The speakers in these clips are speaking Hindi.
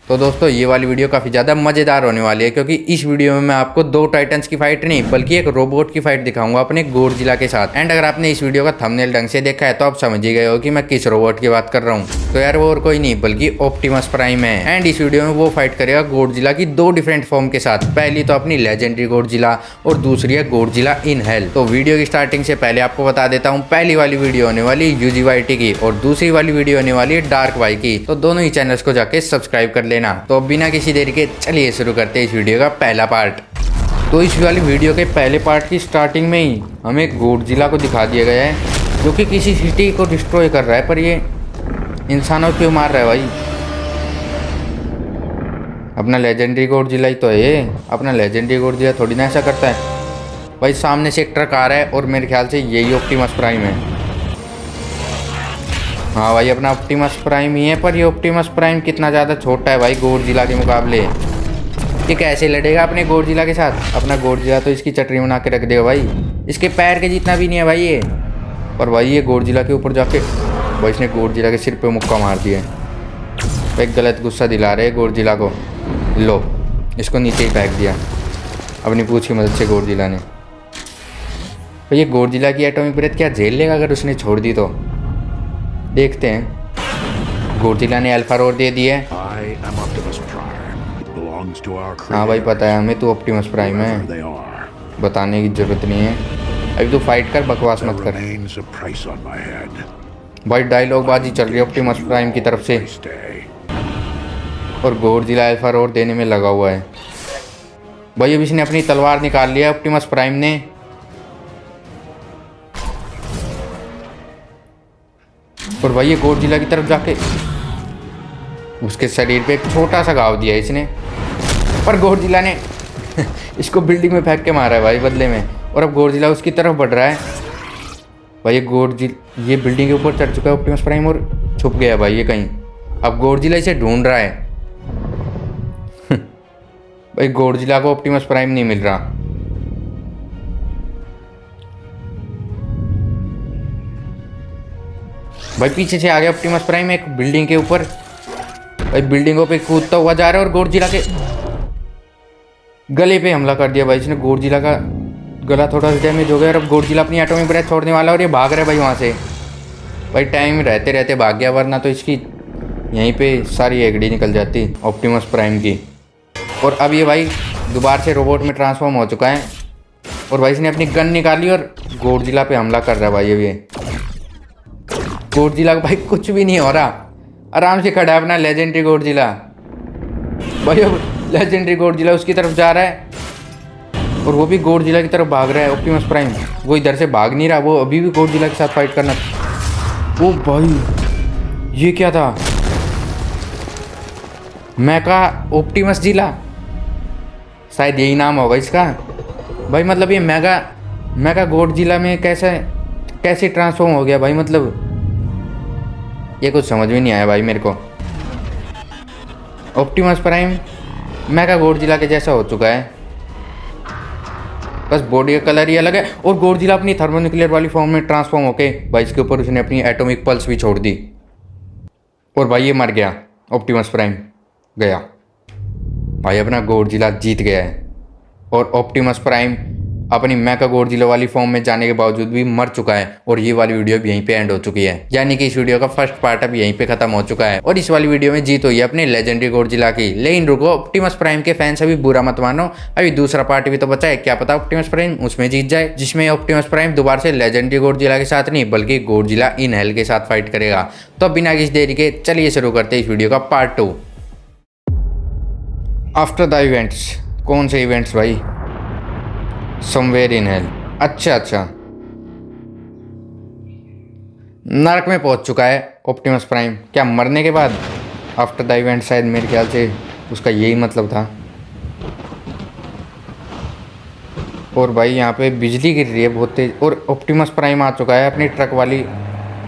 तो दोस्तों ये वाली वीडियो काफ़ी ज़्यादा मज़ेदार होने वाली है, क्योंकि इस वीडियो में मैं आपको दो टाइटन्स की फाइट नहीं बल्कि एक रोबोट की फाइट दिखाऊंगा अपने गोडजिला के साथ। एंड अगर आपने इस वीडियो का थंबनेल ढंग से देखा है तो आप समझ ही गए हो कि मैं किस रोबोट की बात कर रहा हूँ। तो यार वो और कोई नहीं बल्कि ऑप्टिमस प्राइम है। एंड इस वीडियो में वो फाइट करेगा गोडजिला की दो डिफरेंट फॉर्म के साथ। पहली तो अपनी लेजेंडरी गोडजिला और दूसरी है गोडजिला इन हेल। तो वीडियो की स्टार्टिंग से पहले आपको बता देता हूँ, पहली वाली वीडियो होने वाली UGYT की और दूसरी वाली वीडियो होने वाली है डार्क वाई की। तो दोनों ही चैनल्स को जाके सब्सक्राइब कर लेना। तो बिना किसी देरी के चलिए शुरू करते हैं इस वीडियो का पहला पार्ट। तो इस वाली वीडियो के पहले पार्ट की स्टार्टिंग में ही हमें गोडजिला को दिखा दिया गया है जो कि किसी सिटी को डिस्ट्रॉय कर रहा है। पर ये इंसानों को क्यों मार रहा है भाई? अपना लेजेंडरी गोडजिला ही तो है ये। अपना लेजेंडरी गोडजिला थोड़ी ना ऐसा करता है भाई। सामने से एक ट्रक आ रहा है और मेरे ख्याल से यही ऑप्टिमस प्राइम है। हाँ भाई अपना ऑप्टिमस प्राइम ही है, पर ये ऑप्टिमस प्राइम कितना ज़्यादा छोटा है भाई गोडजिला के मुकाबले। ये कैसे लड़ेगा अपने गोडजिला के साथ? अपना गोडजिला तो इसकी चटनी बना के रख देगा भाई। इसके पैर के जितना भी नहीं है भाई ये। पर भाई ये गोडजिला के ऊपर जाके भाई इसने गोडजिला के सिर पे मुक्का मार दिया। भाई गलत गुस्सा दिला रहे गोडजिला को। लो इसको नीचे ही फेंक दिया अपनी पूंछ की मदद से गोडजिला ने। भाई ये गोडजिला की एटॉमिक ब्रेथ क्या झेल लेगा अगर उसने छोड़ दी तो? देखते हैं। गोडजिला ने अल्फा रोर दे दी है। हाँ भाई पता है हमें, तू ऑप्टिमस प्राइम है, बताने की जरूरत नहीं है। अभी तू फाइट कर, बकवास मत कर। भाई डायलॉग बाजी चल रही है ऑप्टिमस प्राइम की तरफ से और गोडजिला अल्फा रोर देने में लगा हुआ है। भाई अब इसने अपनी तलवार निकाल लिया ऑप्टिमस प्राइम ने। और भाई ये गोडजिला की तरफ जाके उसके शरीर पे एक छोटा सा घाव दिया इसने। पर गोडजिला ने इसको बिल्डिंग में फेंक के मारा है भाई बदले में। और अब गोडजिला उसकी तरफ बढ़ रहा है। भाई ये बिल्डिंग के ऊपर चढ़ चुका है ऑप्टिमस प्राइम और छुप गया भाई ये कहीं। अब गोडजिला इसे ढूंढ रहा है। भाई गोडजिला को ऑप्टिमस प्राइम नहीं मिल रहा। भाई पीछे से आ गया ऑप्टिमस प्राइम एक बिल्डिंग के ऊपर। भाई बिल्डिंगों पे कूदता हुआ जा रहा है और गोडजिला के गले पे हमला कर दिया भाई इसने। गोडजिला का गला थोड़ा सा डैमेज हो गया और अब गोडजिला अपनी एटॉमिक ब्रेथ छोड़ने वाला और ये भाग रहा है भाई वहाँ से। भाई टाइम रहते रहते भाग गया, वरना तो इसकी यहीं पे सारी एगड़ी निकल जाती ऑप्टिमस प्राइम की। और अब ये भाई दोबारा से रोबोट में ट्रांसफॉर्म हो चुका है और भाई इसने अपनी गन निकाली और गोडजिला पे हमला कर रहा है भाई। ये गोडजिला भाई कुछ भी नहीं हो रहा, आराम से खड़ा है अपना लेजेंडरी गोडजिला। भाई अब लेजेंडरी गोडजिला उसकी तरफ जा रहा है और वो भी गोडजिला की तरफ भाग रहा है ऑप्टिमस प्राइम। वो इधर से भाग नहीं रहा, वो अभी भी गोडजिला के साथ फाइट करना। ओ भाई ये क्या था? मैका ऑप्टिमस जिला, शायद यही नाम होगा इसका। भाई मतलब ये मैका गोडजिला में कैसे ट्रांसफॉर्म हो गया भाई? मतलब ये कुछ समझ में नहीं आया भाई मेरे को। ऑप्टिमस प्राइम मैका गोडजिला के जैसा हो चुका है, बस बॉडी का कलर ही अलग है। और गोडजिला अपनी थर्मोन्यूक्लियर वाली फॉर्म में ट्रांसफॉर्म होके भाई इसके ऊपर उसने अपनी एटॉमिक पल्स भी छोड़ दी और भाई ये मर गया। ऑप्टिमस प्राइम गया भाई, अपना गोडजिला जीत गया है। और ऑप्टिमस प्राइम अपनी मैका गोडजिला वाली फॉर्म में जाने के बावजूद भी मर चुका है। और ये वाली वीडियो भी यहीं पे एंड हो चुकी है, यानी कि इस वीडियो का फर्स्ट पार्ट अब यहीं पे खत्म हो चुका है। और इस वाली वीडियो में जीत हुई है अपने लेजेंडरी गोडजिला की। लेकिन रुको, ऑप्टिमस प्राइम के फैंस अभी बुरा मत मानो, अभी दूसरा पार्ट भी तो बचा है। क्या पता ऑप्टिमस प्राइम उसमें जीत जाए, जिसमें ऑप्टिमस प्राइम दोबारा से लेजेंडरी गोडजिला के साथ नहीं बल्कि गोडजिला इन हेल के साथ फाइट करेगा। तो बिना किसी देरी के चलिए शुरू करते हैं इस वीडियो का पार्ट 2। After the events. कौन से इवेंट्स भाई? Somewhere in hell. अच्छा नरक में पहुंच चुका है ऑप्टिमस प्राइम। क्या मरने के बाद? आफ्टर द इवेंट, शायद मेरे ख्याल से उसका यही मतलब था। और भाई यहाँ पे बिजली गिर रही है बहुत तेज और ऑप्टिमस प्राइम आ चुका है अपनी ट्रक वाली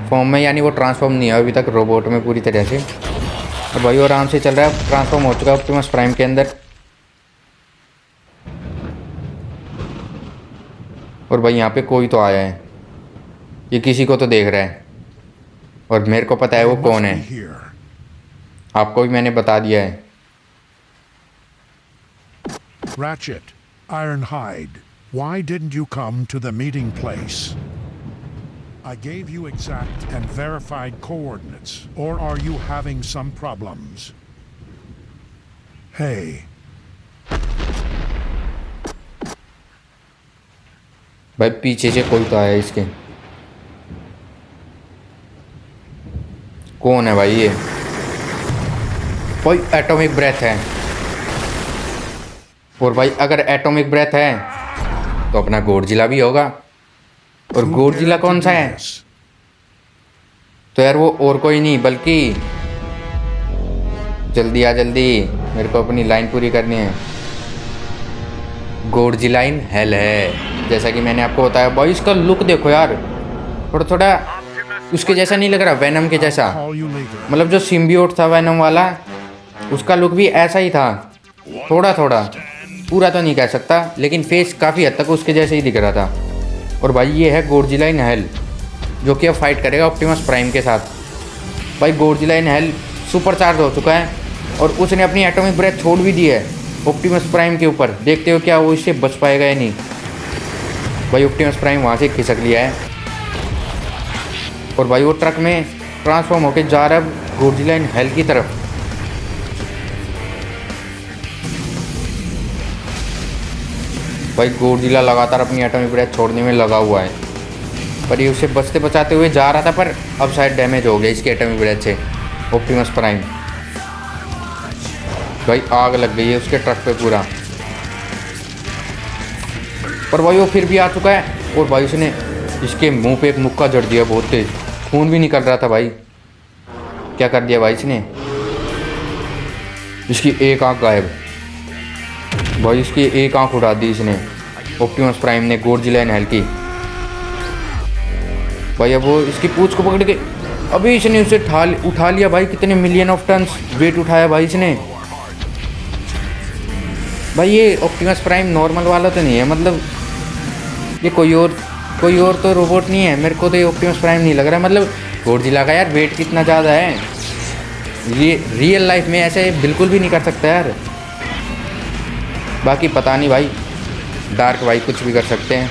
फॉर्म में, यानी वो ट्रांसफॉर्म नहीं है अभी तक रोबोट में पूरी तरह से। और भाई वो आराम से चल रहा है, ट्रांसफॉर्म हो चुका है ऑप्टिमस प्राइम के अंदर। और भाई यहाँ पे कोई तो आया है, ये किसी को तो देख रहा है और मेरे को पता है वो कौन है। आपको भी मैंने बता दिया है। Ratchet, Ironhide, why didn't you come to the meeting place? I gave you exact and verified coordinates, or are you having some problems? Hey. भाई पीछे से कोई तो आया इसके। कौन है भाई ये? कोई एटॉमिक ब्रेथ है। और भाई अगर एटॉमिक ब्रेथ है तो अपना गॉडजिला भी होगा। और गॉडजिला कौन सा है? तो यार वो और कोई नहीं बल्कि, जल्दी आ जल्दी, मेरे को अपनी लाइन पूरी करनी है। गॉडजिला इन हेल है, जैसा कि मैंने आपको बताया। भाई इसका लुक देखो यार, थोड़ा थोड़ा उसके जैसा नहीं लग रहा, वेनम के जैसा। मतलब जो सिम्बियोट था वेनम वाला, उसका लुक भी ऐसा ही था, थोड़ा थोड़ा, पूरा तो नहीं कह सकता, लेकिन फेस काफ़ी हद तक उसके जैसे ही दिख रहा था। और भाई ये है गॉडजिला इन हेल, जो कि अब फाइट करेगा ऑप्टिमस प्राइम के साथ। भाई Godzilla in hell super charge हो चुका है और उसने अपनी एटॉमिक ब्रेथ छोड़ भी दी है ऑप्टिमस प्राइम के ऊपर। देखते हो क्या वो इससे बच पाएगा या नहीं। भाई ऑप्टिमस प्राइम वहाँ से खिसक लिया है और भाई वो ट्रक में ट्रांसफॉर्म होकर जा रहा है गॉडजिला इन हेल की तरफ। भाई गॉडजिला लगातार अपनी एटॉमिक ब्रेथ छोड़ने में लगा हुआ है, पर ये उसे बचते बचाते हुए जा रहा था, पर अब शायद डैमेज हो गया इसकी एटॉमिक ब्रेथ से ऑप्टिमस प्राइम। भाई आग लग गई है उसके ट्रक पे पूरा, पर भाई वो फिर भी आ चुका है। और भाई उसने इसके मुंह पे एक मुक्का जड़ दिया बहुत तेज, खून भी निकल रहा था। भाई क्या कर दिया भाई इसने, इसकी एक आंख गायब। भाई इसकी एक आंख उड़ा दी इसने ऑप्टिमस प्राइम ने गॉडजिला इन हेल की। भाई अब वो इसकी पूंछ को पकड़ के अभी इसने उसे उठा लिया। भाई कितने मिलियन ऑफ टन्स वेट उठाया भाई इसने। भाई ये ऑप्टिमस प्राइम नॉर्मल वाला तो नहीं है, मतलब ये कोई और तो रोबोट नहीं है। मेरे को तो ये ऑप्टिमस प्राइम नहीं लग रहा। मतलब गॉडजिला का यार वेट कितना ज़्यादा है, ये रियल लाइफ में ऐसे बिल्कुल भी नहीं कर सकता यार। बाकी पता नहीं भाई, डार्क भाई कुछ भी कर सकते हैं,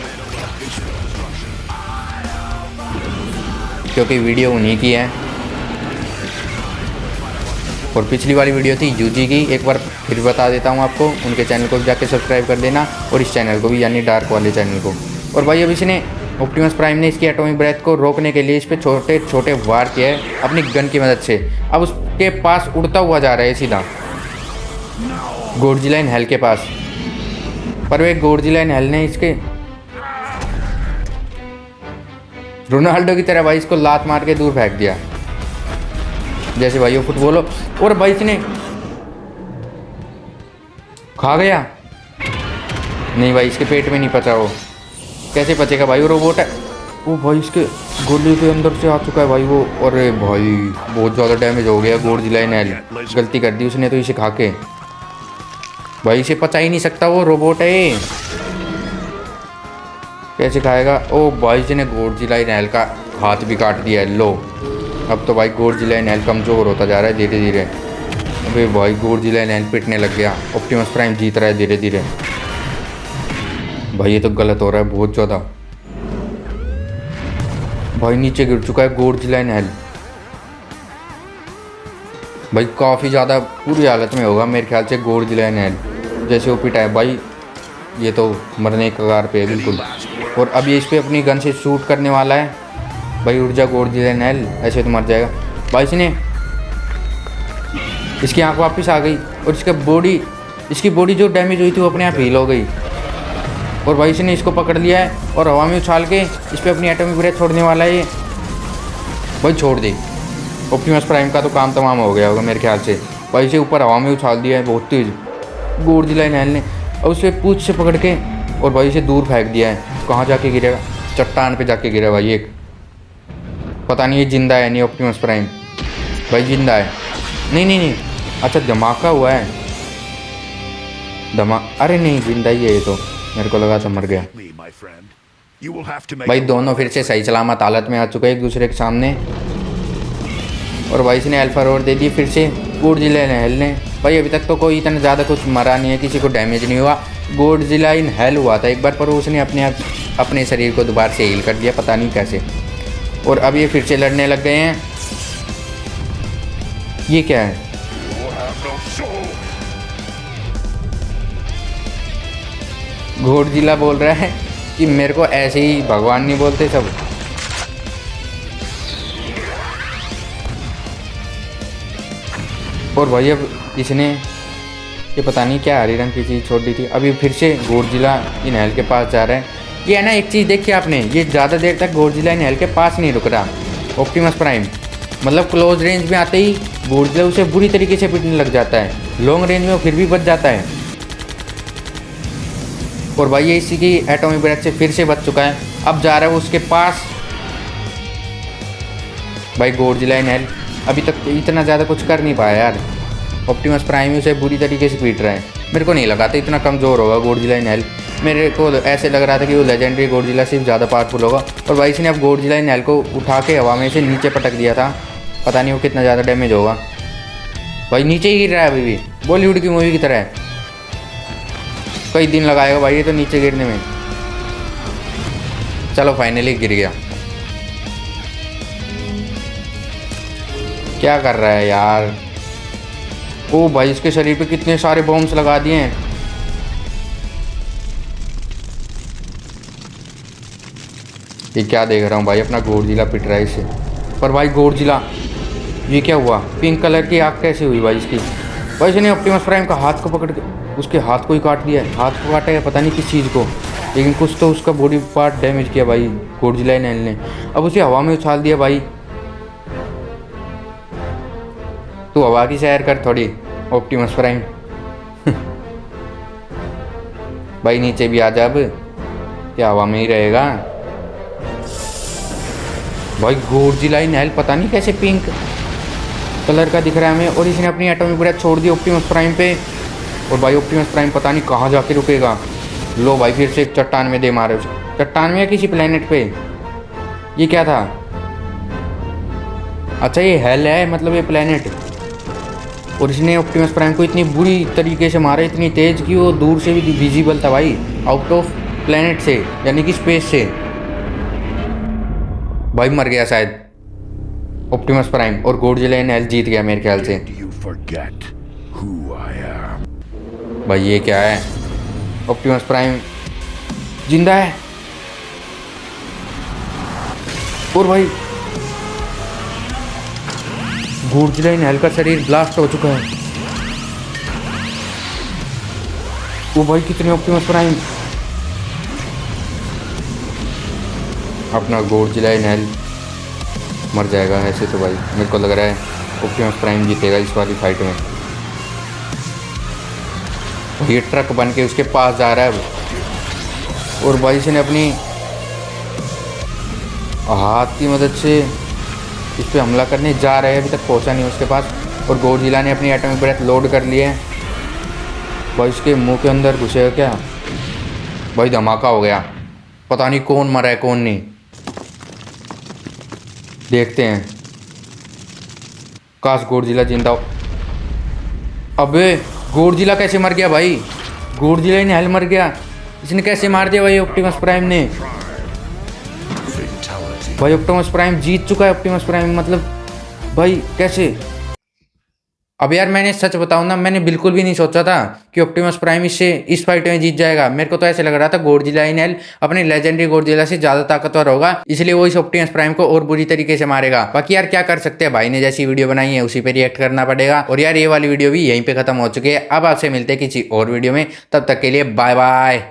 क्योंकि वीडियो उन्हीं की है। और पिछली वाली वीडियो थी यूजी की, एक बार फिर बता देता हूँ आपको, उनके चैनल को भी जाके सब्सक्राइब कर देना, और इस चैनल को भी, यानी डार्क वाले चैनल को। और भाई अब इसने ऑप्टिमस प्राइम ने इसकी एटॉमिक ब्रेथ को रोकने के लिए इस पर छोटे छोटे वार किए हैं अपनी गन की मदद से। अब उसके पास उड़ता हुआ जा रहा है सीधा गॉडजिला इन हेल के पास, पर वे गॉडजिला इन हेल ने इसके रोनाल्डो की तरह भाई इसको लात मार के दूर फेंक दिया, जैसे भाई वो फुटबॉल हो। और भाई इसने खा गया नहीं भाई, इसके पेट में नहीं पचा वो, कैसे पचेगा भाई, वो रोबोट है वो। भाई इसके गोली के अंदर से आ चुका है भाई वो। अरे भाई बहुत ज़्यादा डैमेज हो गया गॉडजिला इन हेल, गलती कर दी उसने तो इसे खा के। भाई इसे पचा ही नहीं सकता, वो रोबोट है, कैसे खाएगा। ओ भाई इसने गॉडजिला इन हेल का हाथ भी काट दिया है। लो अब तो भाई गॉडजिला इन हेल कमज़ोर होता जा रहा है धीरे धीरे। अबे भाई गॉडजिला इन हेल पिटने लग गया, ऑप्टिमस प्राइम जीत रहा है धीरे धीरे। भाई ये तो गलत हो रहा है बहुत ज़्यादा। भाई नीचे गिर चुका है गॉडजिला इन हेल। भाई काफ़ी ज़्यादा पूरी हालत में होगा मेरे ख्याल से गॉडजिला इन हेल, जैसे वो पिटा है भाई, ये तो मरने के कगार पे है बिल्कुल। और अब ये इस पर अपनी गन से शूट करने वाला है। भाई उड़ जा गॉडजिला इन हेल, ऐसे तो मर जाएगा। भाई इसने इसकी आंख वापस आ गई और इसकी बॉडी जो डैमेज हुई थी वो अपने आप हील हो गई। और भाई इसने इसको पकड़ लिया है और हवा में उछाल के इस पर अपनी एटॉमिक ब्रेथ छोड़ने वाला है ये। भाई छोड़ दे, ऑप्टिमस प्राइम का तो काम तमाम हो गया होगा मेरे ख्याल से। भाई इसे ऊपर हवा में उछाल दिया है बहुत तेज गॉडजिला इन हेल ने, और उसे पूंछ से पकड़ के और भाई इसे दूर फेंक दिया है। कहाँ जाके गिरेगा, चट्टान पे जाके गिरा भाई एक। पता नहीं ये जिंदा है नहीं ऑप्टिमस प्राइम। भाई जिंदा है, नहीं, अच्छा धमाका हुआ है, अरे नहीं जिंदा ही है ये तो, मेरे को लगा था मर गया। भाई दोनों फिर से सही सलामत हालत में आ चुके हैं एक दूसरे के सामने। और भाई इसने अल्फा रोड दे दी फिर से गॉडजिला इन हेल ने। भाई अभी तक तो कोई इतना ज़्यादा कुछ मरा नहीं है, किसी को डैमेज नहीं हुआ, गॉडजिला इन हेल हुआ था एक बार, पर उसने अपने शरीर को दोबारा से हील कर दिया, पता नहीं कैसे। और अब ये फिर से लड़ने लग गए हैं। ये क्या है? गॉडजिला बोल रहा है कि मेरे को ऐसे ही भगवान नहीं बोलते सब। और भाई अब इसने ये पता नहीं क्या हरी रंग की चीज़ छोड़ दी थी। अभी फिर से गॉडजिला इन हेल के पास जा रहा है। ये है ना, एक चीज़ देखी आपने, ये ज़्यादा देर तक गॉडजिला इन हेल के पास नहीं रुक रहा ऑप्टिमस प्राइम। मतलब क्लोज रेंज में आते ही गॉडजिला उसे बुरी तरीके से पीटने लग जाता है, लॉन्ग रेंज में वो फिर भी बच जाता है। और भाई ये इसी की एटॉमिक ब्रेथ से फिर से बच चुका है। अब जा रहा है वो उसके पास। भाई गॉडजिला इन हेल अभी तक इतना ज़्यादा कुछ कर नहीं पाया यार। ऑप्टिमस प्राइम उसे बुरी तरीके से पीट रहा है। मेरे को नहीं लगा था इतना कमज़ोर होगा गॉडजिला इन हेल। मेरे को ऐसे लग रहा था कि वो लेजेंडरी गॉडजिला सिर्फ ज़्यादा पावरफुल होगा। और भाई इसने अब गॉडजिला इन हेल को उठा के हवा में से नीचे पटक दिया था। पता नहीं वो कितना ज़्यादा डैमेज होगा। भाई नीचे ही गिर रहा है अभी भी, बॉलीवुड की मूवी की तरह है। कई दिन लगाएगा भाई ये तो नीचे गिरने में। चलो फाइनली गिर गया। क्या कर रहा है यार? ओ भाई इसके शरीर पे कितने सारे बॉम्ब्स लगा दिए हैं। ये क्या देख रहा हूँ भाई, अपना गॉडजिला पिट रहा है इसे। पर भाई गॉडजिला, ये क्या हुआ? पिंक कलर की आग कैसे हुई भाई इसकी? भाई इसने ऑप्टिमस प्राइम का हाथ को पकड़ के उसके हाथ को ही काट दिया है। हाथ को काटा है पता नहीं किस चीज़ को, लेकिन कुछ तो उसका बॉडी पार्ट डैमेज किया भाई गॉडजिला इन हेल ने। अब उसे हवा में उछाल दिया भाई। तू हवा की सैर कर थोड़ी ऑप्टिमस प्राइम। भाई नीचे भी आ जा, अब क्या हवा में ही रहेगा? भाई गॉडजिला इन हेल पता नहीं कैसे पिंक कलर का दिख रहा है हमें। और इसने अपनी एटॉमिक ब्रेथ छोड़ दी ऑप्टिमस प्राइम पे। और भाई ऑप्टिमस प्राइम पता नहीं कहाँ जाके रुकेगा। लो भाई फिर से एक चट्टान में दे मारे उसे। चट्टान में या किसी प्लेनेट पे? ये क्या था? अच्छा ये हेल है, मतलब ये प्लेनेट। और इसने ऑप्टिमस प्राइम को इतनी बुरी तरीके से मारा, इतनी तेज कि वो दूर से भी विजिबल था भाई, आउट ऑफ प्लेनेट से, यानी कि स्पेस से। भाई मर गया शायद ऑप्टिमस प्राइम। और गॉडजिला इन हेल जीत गया मेरे ख्याल से। भाई ये क्या है? ऑप्टिमस प्राइम जिंदा है। और भाई गॉडजिला इन हेल का शरीर ब्लास्ट हो चुका है। वो भाई कितने ऑप्टिमस प्राइम। अपना गॉडजिला इन हेल मर जाएगा ऐसे तो। भाई मेरे को लग रहा है ऑप्टिमस प्राइम जीतेगा इस वाली फाइट में। ये ट्रक बन के उसके पास जा रहा है अब। और भाई इसने अपनी हाथ की मदद से इस पर हमला करने जा रहे हैं, अभी तक पहुंचा नहीं उसके पास। और गॉडजिला ने अपनी एटॉमिक ब्रेथ लोड कर लिए है। भाई उसके मुंह के अंदर घुसेगा क्या? भाई धमाका हो गया, पता नहीं कौन मरा है कौन नहीं। देखते हैं। काश गॉडजिला जिंदा हो। अबे गॉडजिला कैसे मर गया भाई? गॉडजिला इन हेल मर गया। इसने कैसे मार दिया भाई ऑप्टिमस प्राइम ने? भाई ऑप्टिमस प्राइम जीत चुका है। ऑप्टिमस प्राइम मतलब भाई कैसे? अब यार मैंने सच बताऊं ना, मैंने बिल्कुल भी नहीं सोचा था कि ऑप्टिमस प्राइम इससे इस फाइट में जीत जाएगा। मेरे को तो ऐसे लग रहा था गॉडजिला इन हेल अपने लेजेंडरी गॉडजिला से ज्यादा ताकतवर होगा, इसलिए वो इस ऑप्टिमस प्राइम को और बुरी तरीके से मारेगा। बाकी यार क्या कर सकते हैं, भाई ने जैसी वीडियो बनाई है उसी पे रिएक्ट करना पड़ेगा। और यार ये वाली वीडियो भी यहीं पे खत्म हो चुकी है। अब आपसे मिलते हैं किसी और वीडियो में, तब तक के लिए बाय बाय।